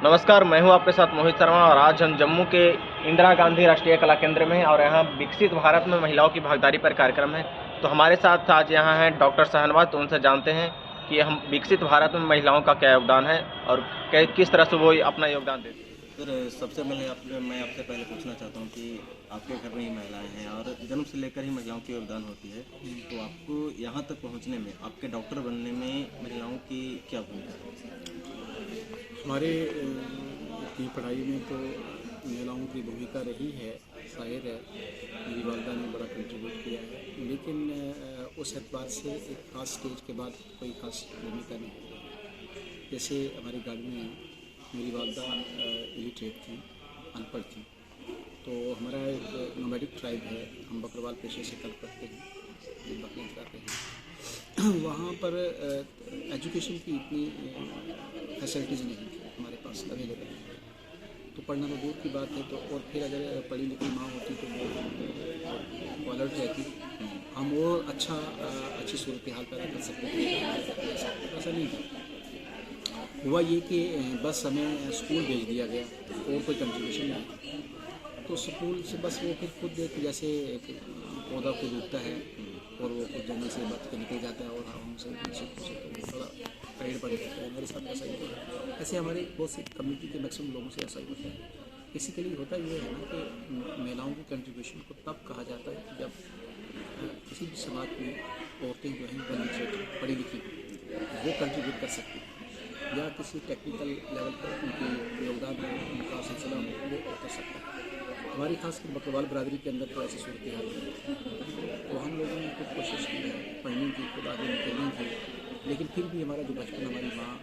नमस्कार, मैं हूं आपके साथ मोहित शर्मा और आज हम जम्मू के इंदिरा गांधी राष्ट्रीय कला केंद्र में हैं और यहाँ विकसित भारत में महिलाओं की भागीदारी पर कार्यक्रम है। तो हमारे साथ आज यहाँ हैं डॉक्टर शहनवाज। तो उनसे जानते हैं कि हम विकसित भारत में महिलाओं का क्या योगदान है और किस तरह से वो अपना योगदान देती हैं। सर, सबसे पहले मैं आपसे पहले पूछना चाहता हूँ कि आपके घर में ही महिलाएं हैं और जन्म से लेकर ही महिलाओं की योगदान होती है, तो आपको यहाँ तक पहुँचने में, आपके डॉक्टर बनने में महिलाओं की क्या भूमिका है? हमारे की पढ़ाई में तो महिलाओं की भूमिका रही है, जाहिर है मेरी वालदा ने बड़ा कंट्रीब्यूट किया है, लेकिन उस एतबार से एक ख़ास स्टेज के बाद कोई ख़ास भूमिका नहीं। जैसे हमारी गाड़ी में मेरी वालदा इलिटरेट थी, अनपढ़ थी, तो हमारा एक नोमैडिक ट्राइब है, हम बकरवाल पेशे से काम करते हैं, बकरियाँ चलाते हैं। वहाँ पर एजुकेशन की इतनी फैसिलिटीज़ नहीं थी हमारे पास अवेलेबल, तो पढ़ना तो दूर की बात है। तो और फिर अगर पढ़ी लिखी माँ होती तो वो अलर्ट रहती, हम वो अच्छी सूरत हाल पैदा कर सकते थे। ऐसा नहीं था। हुआ ये कि बस हमें स्कूल भेज दिया गया और कोई कंट्रीब्यूशन नहीं, तो स्कूल से बस वो फिर खुद एक जैसे एक पौधा खुद उगता है और वो कुछ जंगल से बच के निकल जाता है और हमसे तो थोड़ा पेड़ पड़ जाता है। मेरे साथ ऐसा ही होता है, ऐसे हमारे बहुत सी कम्युनिटी के मैक्सिमम लोगों से ऐसा ही होता है। बेसिकली होता ये है ना कि महिलाओं की कंट्रीब्यूशन को तब कहा जाता है जब किसी भी समाज में औरतें जो हैं वेल लिटरेट पढ़ी लिखी वो कंट्रीब्यूट कर सकती हैं या किसी टेक्निकल लेवल पर उनकी योगदान हो, उनका सिलसिला हो, वो कर सकता है। हमारी खासकर बकरवाल बरादरी के अंदर तो ऐसी सूरत हाल है, तो हम लोगों ने कुछ कोशिश की है पढ़ने की, खुद आगे निकलने की, लेकिन फिर भी हमारा जो बचपन हमारी माँ,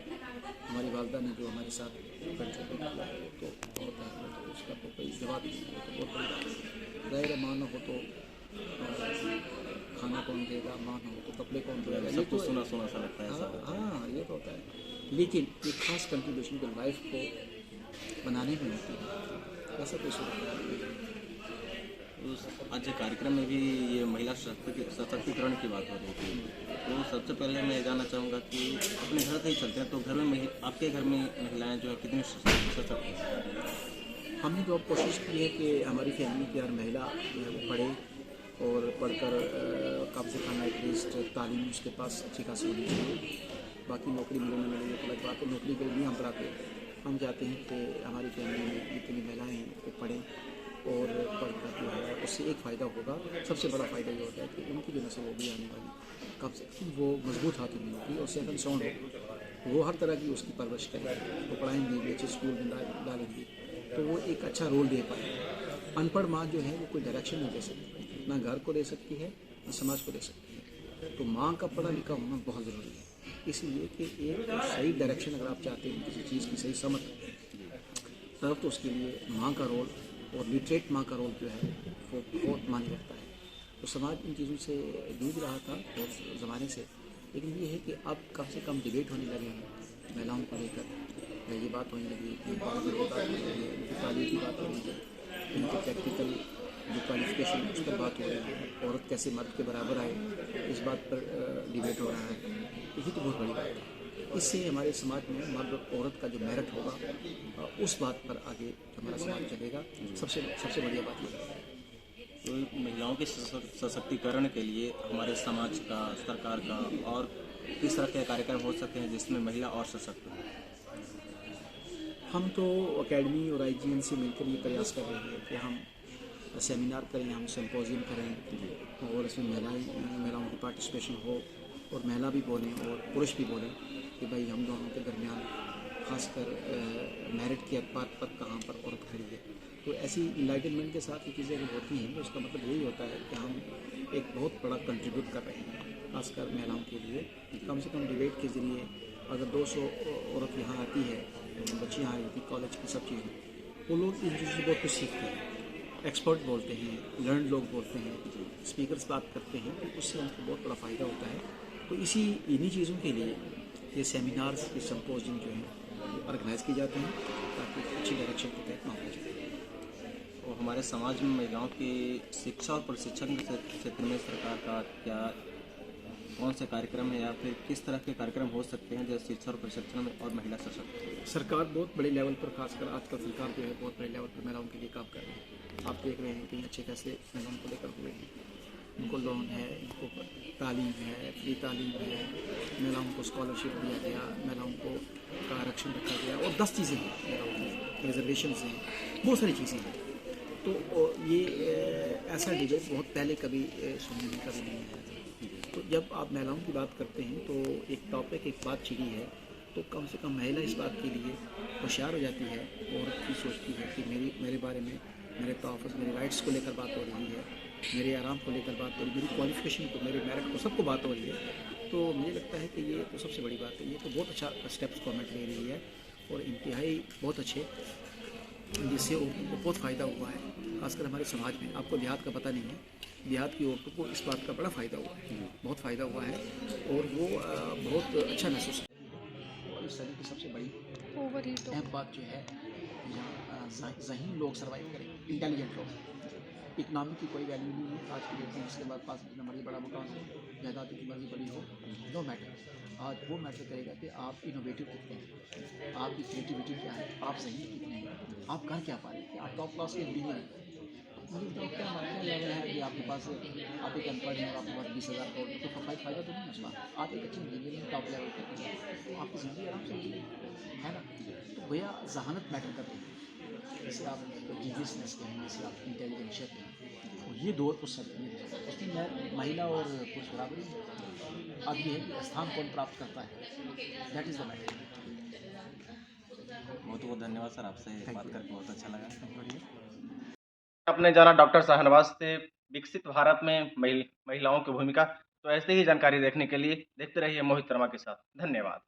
हमारी वालदा ने जो हमारे साथ कंट्रीब्यूट किया है तो होता है, तो उसका तो कोई जवाब नहीं है। तो बहुत बड़ी बात है। ज़ाहिर माँ न हो तो खाना कौन देगा, माँ न हो तो कपड़े कौन देगा, सब कुछ सुना सुना सा लगता है। हाँ, ये तो होता है, लेकिन एक खास कंट्रीब्यूशन जो लाइफ को बनाने में होती है, ऐसा कोई सूरत नहीं है। आज कार्यक्रम में भी ये महिला सशक्तिकरण की बात हो रही थी, तो सबसे पहले मैं जानना चाहूँगा कि अपने घर से ही चलते हैं, तो घर में आपके घर में महिलाएं जो है कितनी सशक्त हैं? हमने तो अब कोशिश की है कि हमारी फैमिली की हर महिला जो है वो पढ़े और पढ़कर कम से कम एटलीस्ट तालीम उसके पास अच्छी खासी होनी चाहिए। बाकी नौकरी मिलने में ये अलग बात है, नौकरी के लिए नहीं हम पढ़ाते। हम चाहते हैं कि हमारी फैमिली में जितनी महिलाएँ हैं वो पढ़ें और पढ़कर जो है उससे एक फ़ायदा होगा। सबसे बड़ा फ़ायदा ये होता है कि उनकी जो नस्ल होगी आने वाली, कम से कम वो मजबूत हाथों में होगी और सेहत साउंड हो, वो हर तरह की उसकी परवरिश करेंगे, वो पढ़ाएंगे भी, अच्छे स्कूल में डालेंगे तो वो एक अच्छा रोल दे पाएंगे। अनपढ़ माँ जो है वो कोई डायरेक्शन नहीं दे सकती, ना घर को दे सकती है ना समाज को दे सकती है। तो माँ का पढ़ा लिखा होना बहुत ज़रूरी है, इसलिए कि एक सही डायरेक्शन अगर आप चाहते हैं किसी चीज़ की सही समझ, तब तो उसके लिए माँ का रोल और लिटरेट माँ का रोल जो है वो बहुत मायने रखता है। तो समाज इन चीज़ों से जूझ रहा था बहुत ज़माने से, लेकिन ये है कि अब कम से कम डिबेट होने लगे हैं महिलाओं को लेकर, ये बात होने लगी है, बात होने लगी है, उनकी तालीम की बात हो रही है, उनके प्रैक्टिकल जो क्वालिफिकेशन उस पर बात हो रही है, औरत कैसे मर्द के बराबर आए इस बात पर डिबेट हो रहा है। यही तो बहुत बड़ी बात है। इससे हमारे समाज में मर्द और औरत का जो मेरिट होगा उस बात पर आगे हमारा समाज चलेगा। सबसे बढ़िया बात यह है। तो महिलाओं के सशक्तिकरण के लिए हमारे समाज का, सरकार का और किस तरह के कार्यक्रम हो सकते हैं जिसमें महिला और सशक्त हो? हम तो एकेडमी और IGN से मिलकर ये प्रयास कर रहे हैं कि हम सेमिनार करें, हम सिम्पोजियम करें और इसमें महिलाओं की पार्टिसिपेशन हो और महिला भी बोलें और पुरुष भी बोलें कि भाई हम दोनों के दरमियान खासकर मेरिट के अखबार पर कहाँ पर औरत खड़ी है। तो ऐसी इनलाइटनमेंट के साथ ये चीज़ें अगर होती हैं तो उसका मतलब यही होता है कि हम एक बहुत बड़ा कंट्रीब्यूट कर रहे हैं खासकर महिलाओं के लिए। कम से कम डिबेट के ज़रिए अगर 200 औरत यहाँ आती है, बच्ची यहाँ आई थी कॉलेज की, सब चीज़ें, वो लोग इन चीज़ों से बहुत कुछ सीखते हैं। एक्सपर्ट बोलते हैं, लर्न लोग बोलते हैं, स्पीकर्स बात करते हैं, तो उससे उनको बहुत बड़ा फ़ायदा होता है। तो इन्हीं चीज़ों के लिए ये सेमिनार्स, ये सिम्पोजियम जो हैं ऑर्गेनाइज़ किए जाते हैं ताकि अच्छी डायरेक्शन के तहत ना हो जाए। और हमारे समाज में महिलाओं की शिक्षा और प्रशिक्षण के क्षेत्र में सरकार का क्या कौन से कार्यक्रम है या फिर किस तरह के कार्यक्रम हो सकते हैं जैसे शिक्षा और प्रशिक्षण में और महिला सशक्तिकरण? सरकार बहुत बड़े लेवल पर, खासकर आजकल सरकार जो है बहुत बड़े लेवल पर महिलाओं के लिए काम कर रही है। आप देख रहे हैं कि अच्छे फैसले महिलाओं को लेकर हुए हैं। इनको लोन है, इनको तालीम है, फ्री तालीम है, महिलाओं को स्कॉलरशिप दिया गया, महिलाओं को का आरक्षण रखा गया और 10 चीज़ें हैं, महिलाओं की रिजर्वेशन हैं, बहुत सारी चीज़ें हैं। तो ये ऐसा डिबेट बहुत पहले कभी सुनने में कभी नहीं आया था। तो जब आप महिलाओं की बात करते हैं तो एक टॉपिक, एक बात छिड़ी है, तो कम से कम महिला इस बात के लिए होशियार हो जाती है और भी सोचती है कि मेरे बारे में, मेरे तहफ़्फ़ुज़, मेरे राइट्स को लेकर बात हो रही है, मेरे आराम को लेकर बात हो रही है, मेरी क्वालिफ़िकेशन को, मेरे मेरिट को, सबको बात हो रही है। तो मुझे लगता है कि ये तो सबसे बड़ी बात है। ये तो बहुत अच्छा स्टेप्स गवर्नमेंट ले रही है और इंतहाई बहुत अच्छे, जिससे औरतों को बहुत फ़ायदा हुआ है, खासकर हमारे समाज में। आपको देहात का पता नहीं है, देहात की औरतों को इस बात का बड़ा फ़ायदा हुआ है, बहुत फ़ायदा हुआ है और वो बहुत अच्छा महसूस है। और इस सदी की सबसे बड़ी अहम बात जो है, यहाँ ज़हीन लोग सर्वाइव करें, इंटेलिजेंट लोग। इकनॉमी की कोई वैल्यू नहीं है आज की डेट में। इसके बाद पास जितना मर्जी बड़ा मकान हो, जायदाद की मर्जी बड़ी हो, नो मैटर। आज वो मैटर करेगा कि आप इनोवेटिव कितने हैं, आपकी क्रिएटिविटी क्या है, आप ज़हीन कितने हैं, आप कर क्या पा रहे हैं, आप टॉप क्लास के इंजीनियर हैं। मुझे बताओ क्या मानना लेवल है कि आपके पास, आप एक अनपढ़ हैं और आपके पास 20,000 करोड़, तो फ़ायदा तो नहीं है उसका। आप एक अच्छे इंजीनियर हैं, टॉप लेवल पे हैं, तो आपकी ज़िंदगी आराम से जी है ना। तो भैया जहानत मैटर कर रही है, जैसे आप जीनियसनेस कहें, जैसे आप इंटेलिजेंशिया कहें, तो ये दौर उस समय उसमें महिला और पुरुष बराबरी है। अब ये है कि स्थान कौन प्राप्त करता है, दैट इज़ द मैटर। बहुत बहुत धन्यवाद सर, आपसे बात करके बहुत अच्छा लगा। आपने जाना डॉक्टर शाहनवाज से विकसित भारत में महिलाओं की भूमिका। तो ऐसे ही जानकारी देखने के लिए देखते रहिए मोहित शर्मा के साथ। धन्यवाद।